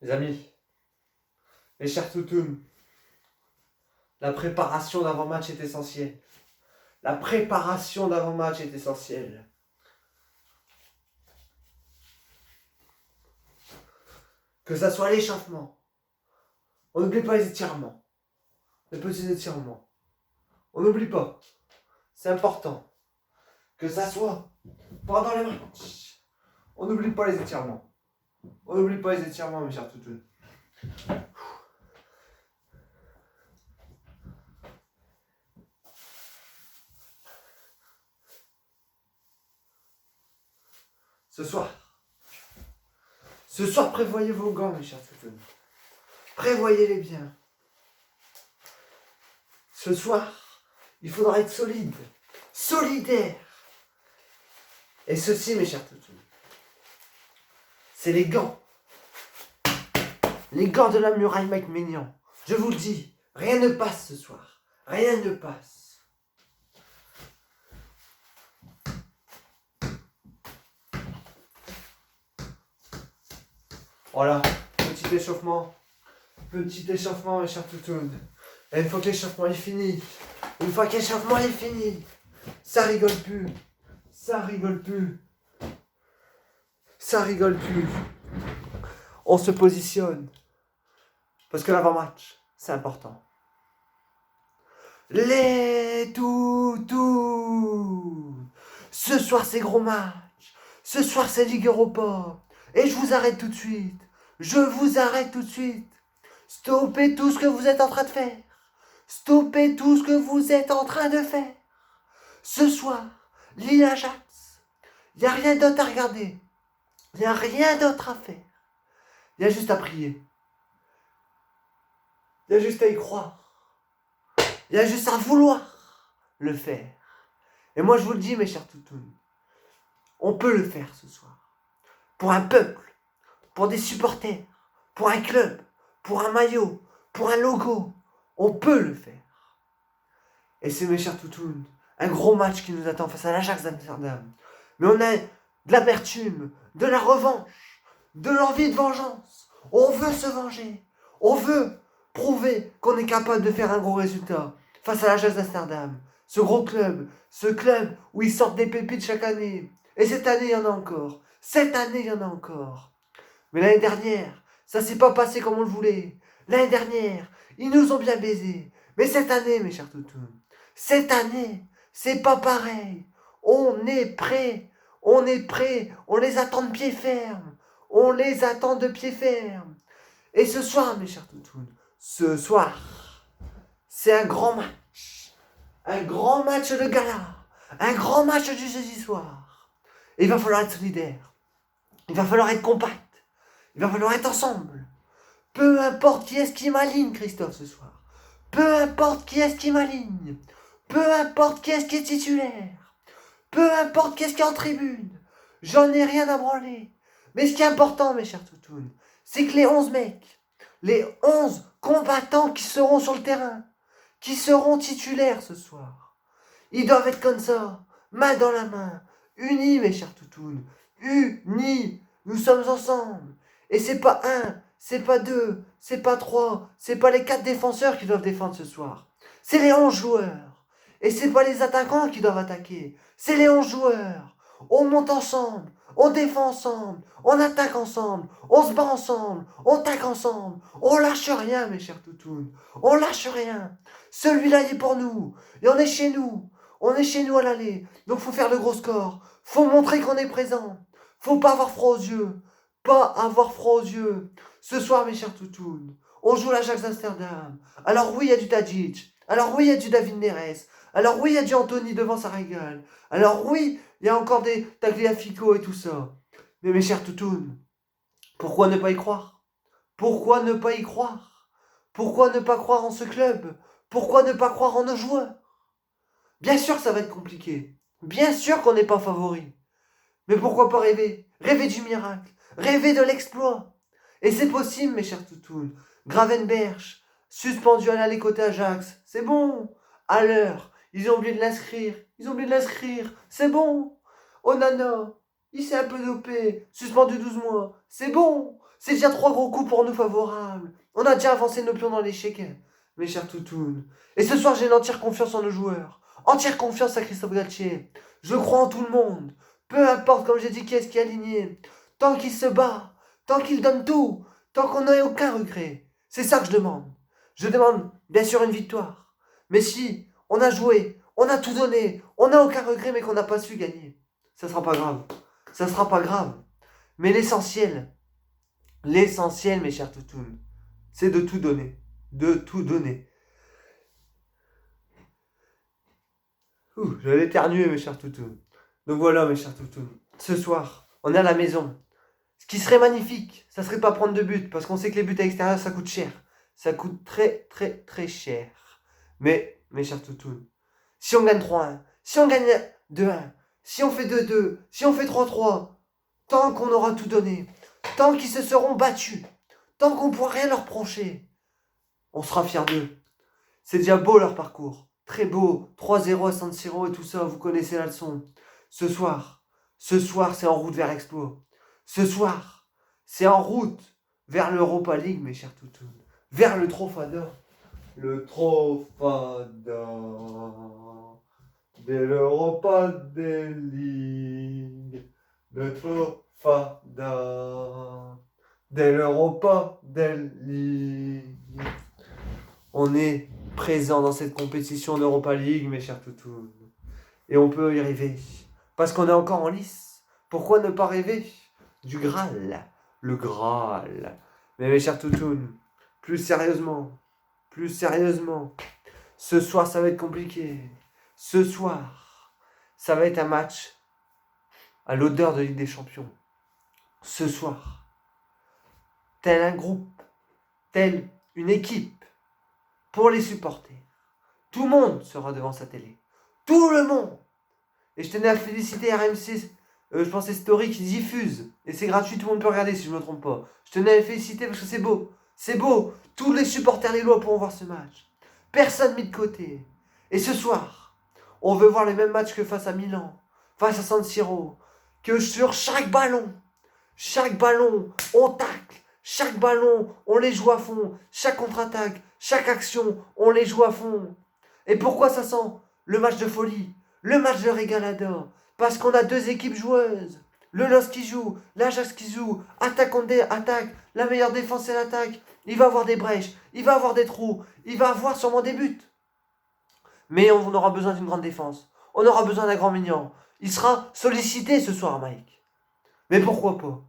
Les amis, mes chers toutounes, la préparation d'avant-match est essentielle. La préparation d'avant-match est essentielle. Que ça soit l'échauffement. On n'oublie pas les étirements. Les petits étirements. On n'oublie pas. C'est important. Que ça soit pendant les matchs. On n'oublie pas les étirements. On n'oublie pas les étirements, mes chers toutounes. Ce soir, prévoyez vos gants, mes chers toutounes. Prévoyez-les bien. Ce soir, il faudra être solide, solidaire. Et ceci, mes chers toutounes, c'est les gants. Les gants de la muraille Mike Maignan. Je vous le dis, rien ne passe ce soir. Rien ne passe. Voilà, petit échauffement. Petit échauffement, mes chers toutounes. Et une fois que l'échauffement est fini, ça rigole plus. Ça rigole plus. Ça rigole plus. On se positionne. Parce que l'avant-match, c'est important. Les toutous. Ce soir, c'est gros match. Ce soir, c'est Ligue Europa. Et je vous arrête tout de suite. Stoppez tout ce que vous êtes en train de faire. Ce soir, Lille-Ajax. Il n'y a rien d'autre à regarder. Il n'y a rien d'autre à faire. Il y a juste à prier. Il y a juste à y croire. Il y a juste à vouloir le faire. Et moi, je vous le dis, mes chers toutounes, on peut le faire ce soir. Pour un peuple, pour des supporters, pour un club, pour un maillot, pour un logo. On peut le faire. Et c'est, mes chers toutounes, un gros match qui nous attend face à l'Ajax d'Amsterdam. Mais on a de l'amertume, de la revanche, de l'envie de vengeance. On veut se venger. On veut prouver qu'on est capable de faire un gros résultat face à l'Ajax d'Amsterdam. Ce gros club, ce club où ils sortent des pépites chaque année. Et cette année, il y en a encore. Mais l'année dernière, ça s'est pas passé comme on le voulait. L'année dernière, ils nous ont bien baisés. Mais cette année, mes chers toutous, cette année, c'est pas pareil. On est prêt. On les attend de pied ferme. Et ce soir, mes chers toutous, c'est un grand match. Un grand match de gala. Un grand match du jeudi soir. Et il va falloir être solidaire. Il va falloir être compact. Il va falloir être ensemble. Peu importe qui est-ce qui m'aligne, Christophe, ce soir. Peu importe qui est-ce qui m'aligne. Peu importe qui est-ce qui est titulaire. Peu importe qui est-ce qui est en tribune. J'en ai rien à branler. Mais ce qui est important, mes chers toutounes, c'est que les 11 mecs, les 11 combattants qui seront sur le terrain, qui seront titulaires ce soir, ils doivent être comme ça, main dans la main, unis, mes chers toutounes, unis. Nous sommes ensemble. Et c'est pas un, c'est pas deux, c'est pas trois, c'est pas les 4 défenseurs qui doivent défendre ce soir. C'est les 11 joueurs. Et c'est pas les attaquants qui doivent attaquer. C'est les 11 joueurs. On monte ensemble, on défend ensemble, on attaque ensemble, on se bat ensemble, on tacle ensemble. On lâche rien, mes chers toutounes. On lâche rien. Celui-là, il est pour nous. Et on est chez nous. On est chez nous à l'aller. Donc faut faire le gros score. Faut montrer qu'on est présent. Faut pas avoir froid aux yeux. Ce soir, mes chers toutounes, on joue l'Ajax d'Amsterdam. Alors oui, il y a du Tadic. Alors oui, il y a du David Neres. Alors oui, il y a du Anthony devant, ça régale. Alors oui, il y a encore des Tagliafico et tout ça. Mais mes chers toutounes, pourquoi ne pas y croire? Pourquoi ne pas croire en ce club? Pourquoi ne pas croire en nos joueurs? Bien sûr que ça va être compliqué. Bien sûr qu'on n'est pas favori. Mais pourquoi pas rêver? Rêver du miracle. Rêver de l'exploit. Et c'est possible, mes chers toutounes. Gravenberch, suspendu à l'aller côté Ajax. C'est bon. À l'heure, ils ont oublié de l'inscrire. C'est bon. Onana, il s'est un peu dopé. Suspendu 12 mois. C'est bon. C'est déjà 3 gros coups pour nous favorables. On a déjà avancé nos pions dans l'échec, mes chers toutounes. Et ce soir, j'ai une entière confiance en nos joueurs. Entière confiance à Christophe Galtier. Je crois en tout le monde. Peu importe, comme j'ai dit, qui est-ce qui est aligné. Tant qu'il se bat, tant qu'il donne tout, tant qu'on n'ait aucun regret. C'est ça que je demande. Je demande, bien sûr, une victoire. Mais si on a joué, on a tout donné, on n'a aucun regret, mais qu'on n'a pas su gagner, ça sera pas grave. Ça sera pas grave. Mais l'essentiel, mes chers toutounes, c'est de tout donner. De tout donner. J'allais éternuer, mes chers toutounes. Donc voilà, mes chers toutounes. Ce soir, on est à la maison. Ce qui serait magnifique, ça serait pas prendre de but, parce qu'on sait que les buts à l'extérieur, ça coûte cher. Ça coûte très, très, très cher. Mais, mes chers toutounes, si on gagne 3-1, si on gagne 2-1, si on fait 2-2, si on fait 3-3, tant qu'on aura tout donné, tant qu'ils se seront battus, tant qu'on ne pourra rien leur reprocher, on sera fiers d'eux. C'est déjà beau leur parcours. Très beau. 3-0 à San Siro et tout ça, vous connaissez la leçon. Ce soir, c'est en route vers l'exploit. Ce soir, c'est en route vers l'Europa League, mes chers toutounes. Vers le Trofada. Le Trofada de l'Europa League. Le Trofada de l'Europa League. On est présent dans cette compétition d'Europa League, mes chers toutous. Et on peut y rêver. Parce qu'on est encore en lice. Pourquoi ne pas rêver du Graal? Le Graal. Mais mes chers toutounes, plus sérieusement, ce soir, ça va être compliqué. Ce soir, ça va être un match à l'odeur de Ligue des Champions. Ce soir, tel un groupe, tel une équipe, pour les supporters. Tout le monde sera devant sa télé. Tout le monde. Et je tenais à féliciter RMC, je pense que c'est Story qui diffuse. Et c'est gratuit, tout le monde peut regarder si je ne me trompe pas. Je tenais à les féliciter parce que c'est beau. C'est beau. Tous les supporters lillois pourront voir ce match. Personne mis de côté. Et ce soir, on veut voir les mêmes matchs que face à Milan, face à San Siro. Que sur chaque ballon, on tacle. Chaque ballon, on les joue à fond. Chaque contre-attaque, chaque action, on les joue à fond. Et pourquoi ça sent le match de folie, le match de régalada? Parce qu'on a deux équipes joueuses. Le LOSC qui joue, l'Ajax qui joue, attaque contre attaque, la meilleure défense c'est l'attaque. Il va avoir des brèches, il va avoir des trous, il va avoir sûrement des buts. Mais on aura besoin d'une grande défense. On aura besoin d'un grand mignon. Il sera sollicité ce soir, Mike. Mais pourquoi pas?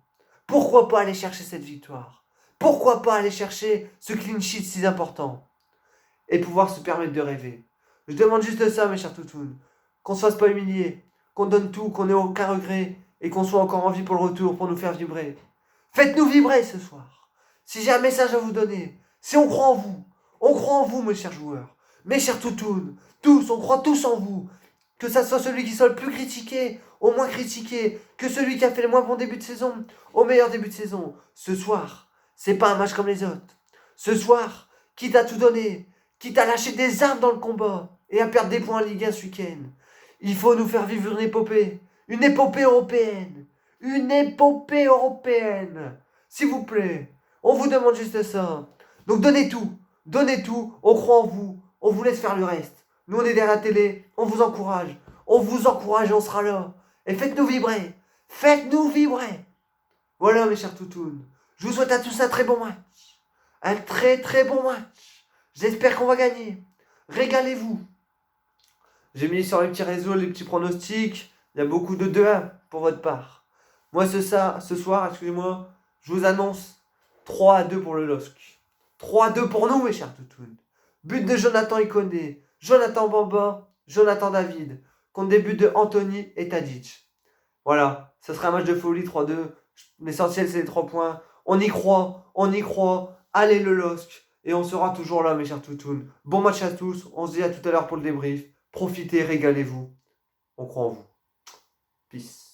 Pourquoi pas aller chercher cette victoire? Pourquoi pas aller chercher ce clean sheet si important? Et pouvoir se permettre de rêver. Je demande juste ça, mes chers toutounes. Qu'on ne se fasse pas humilier, qu'on donne tout, qu'on n'ait aucun regret, et qu'on soit encore en vie pour le retour, pour nous faire vibrer. Faites-nous vibrer ce soir. Si j'ai un message à vous donner, si on croit en vous, mes chers joueurs, mes chers toutounes, tous, on croit tous en vous. Que ça soit celui qui soit le plus critiqué, au moins critiqué, que celui qui a fait le moins bon début de saison, au meilleur début de saison. Ce soir, c'est pas un match comme les autres. Ce soir, quitte à tout donner, quitte à lâcher des armes dans le combat et à perdre des points en Ligue 1 ce week-end, il faut nous faire vivre une épopée européenne, s'il vous plaît. On vous demande juste ça. Donc donnez tout, on croit en vous, on vous laisse faire le reste. Nous on est derrière la télé, on vous encourage et on sera là. Et faites-nous vibrer. Voilà mes chers toutounes. Je vous souhaite à tous un très bon match. Un très très bon match. J'espère qu'on va gagner. Régalez-vous. J'ai mis sur les petits réseaux les petits pronostics. Il y a beaucoup de 2-1 pour votre part. Moi ce soir, excusez-moi, je vous annonce 3-2 pour le LOSC. 3-2 pour nous mes chers toutounes. But de Jonathan Iconé, Jonathan Bamba, Jonathan David, contre des buts de Anthony et Tadic. Voilà, ça sera un match de folie 3-2. L'essentiel c'est les 3 points. On y croit. Allez le LOSC. Et on sera toujours là mes chers toutounes. Bon match à tous, on se dit à tout à l'heure pour le débrief. Profitez, régalez-vous. On croit en vous. Peace.